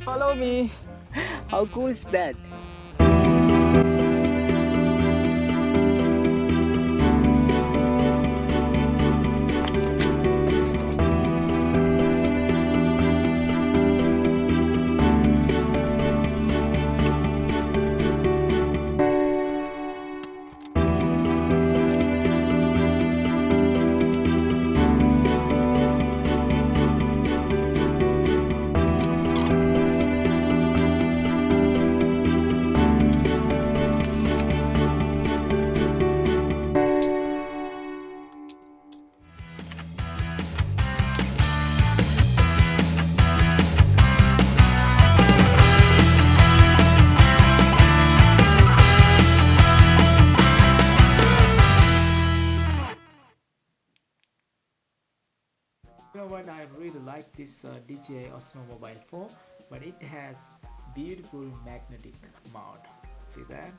follow me. How cool is that? You know what? I really like this DJI Osmo Mobile 4, but it has beautiful magnetic mount. See that?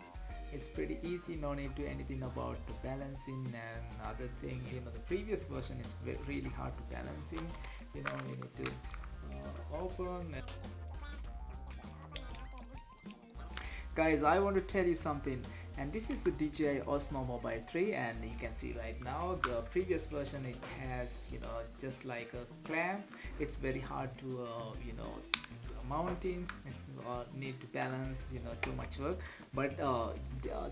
It's pretty easy. No need to anything about the balancing and other thing. You know, the previous version is really hard to balancing. You know, you need to open. Guys, I want to tell you something, and this is the DJI Osmo Mobile 3, and you can see right now the previous version, it has, you know, just like a clamp. It's very hard to you know, mounting. It's need to balance, you know, too much work. But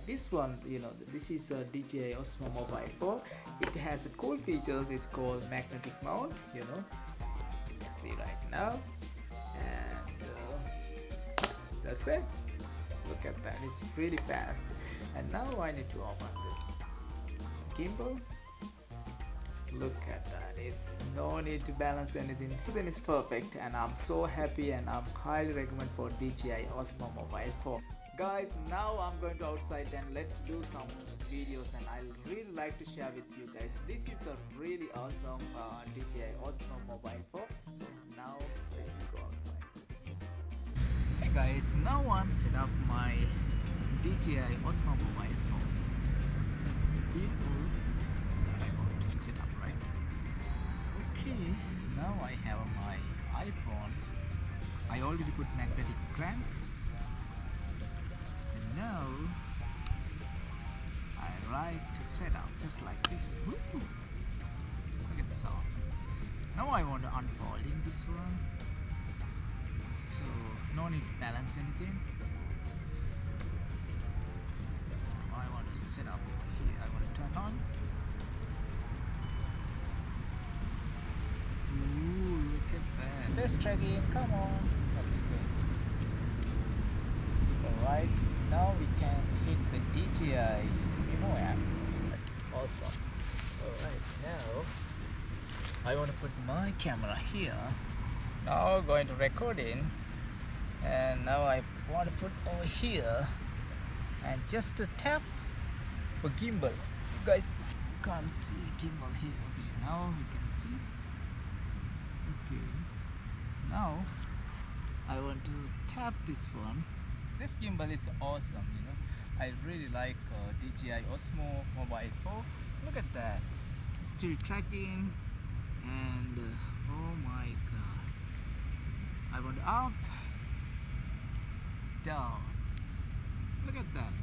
this one, you know, this is a DJI Osmo Mobile 4. It has a cool features. It's called magnetic mount, you know, you can see right now. And that's it. Look at that, it's really fast. And now I need to open the gimbal. Look at that, it's no need to balance anything. Everything is perfect, and I'm so happy, and I'm highly recommend for DJI Osmo Mobile 4. Guys, now I'm going to outside and let's do some videos, and I really like to share with you guys. This is a really awesome DJI Osmo Mobile 4. So now let's go outside. Hey guys, now I'm set up my DJI Osmo Mobile phone. It's beautiful. I want to set up right. Okay, now I have my iPhone. I already put magnetic clamp. And now I like to set up just like this. Woo! Look at the sound. Now I want to unfolding this one. So no need to balance anything. I want to set up here. I want to turn on. Ooh, look at that. Let's try again. Come on. Alright, now we can hit the DJI Remo app. That's awesome. Alright, now I want to put my camera here. Now going to recording, and now I want to put over here and just a tap for gimbal. You guys can't see gimbal here. Okay, now you can see. Okay, now I want to tap this one. This gimbal is awesome, you know. I really like DJI Osmo Mobile 4. Look at that, still tracking, and oh my god, I want up, down. Look at that.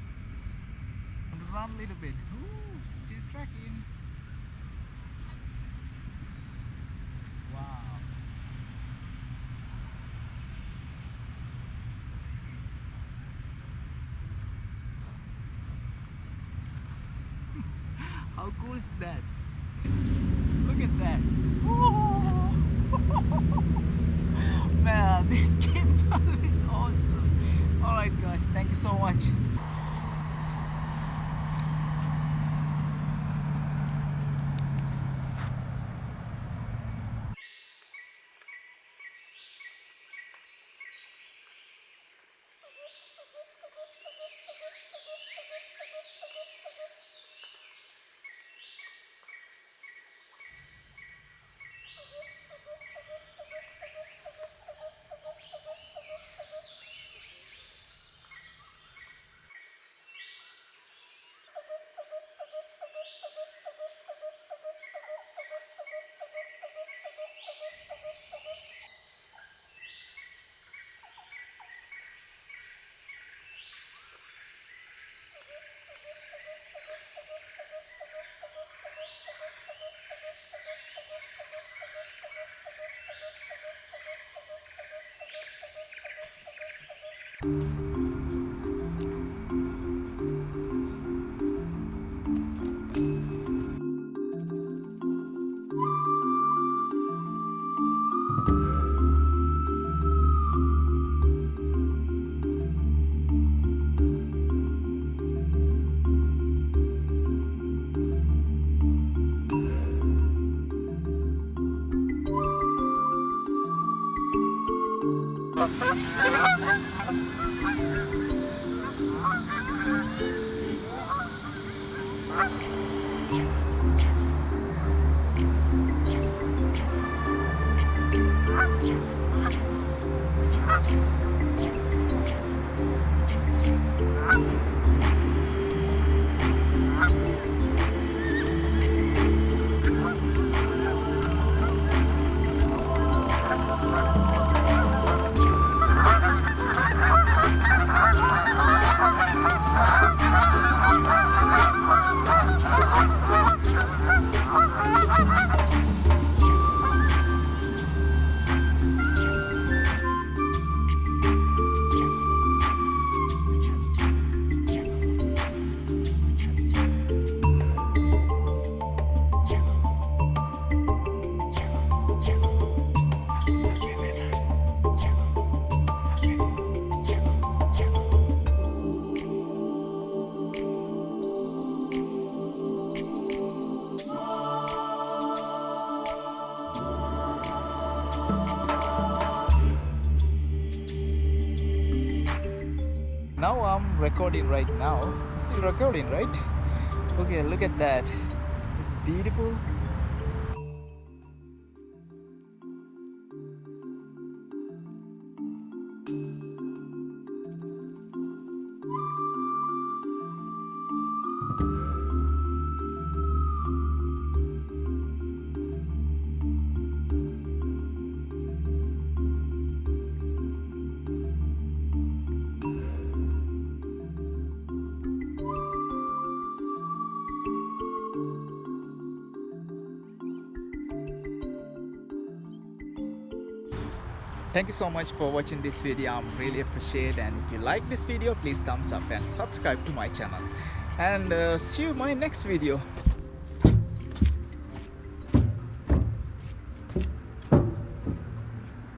I want to run a little bit. Ooh, still tracking. Wow. How cool is that? Look at that. Whoa. Man, this gimbal is awesome. Alright guys, thank you so much. Now I'm recording right now. Still recording, right? Okay, look at that. It's beautiful. Thank you so much for watching this video. I'm really appreciate, and if you like this video, please thumbs up and subscribe to my channel, and see you in my next video.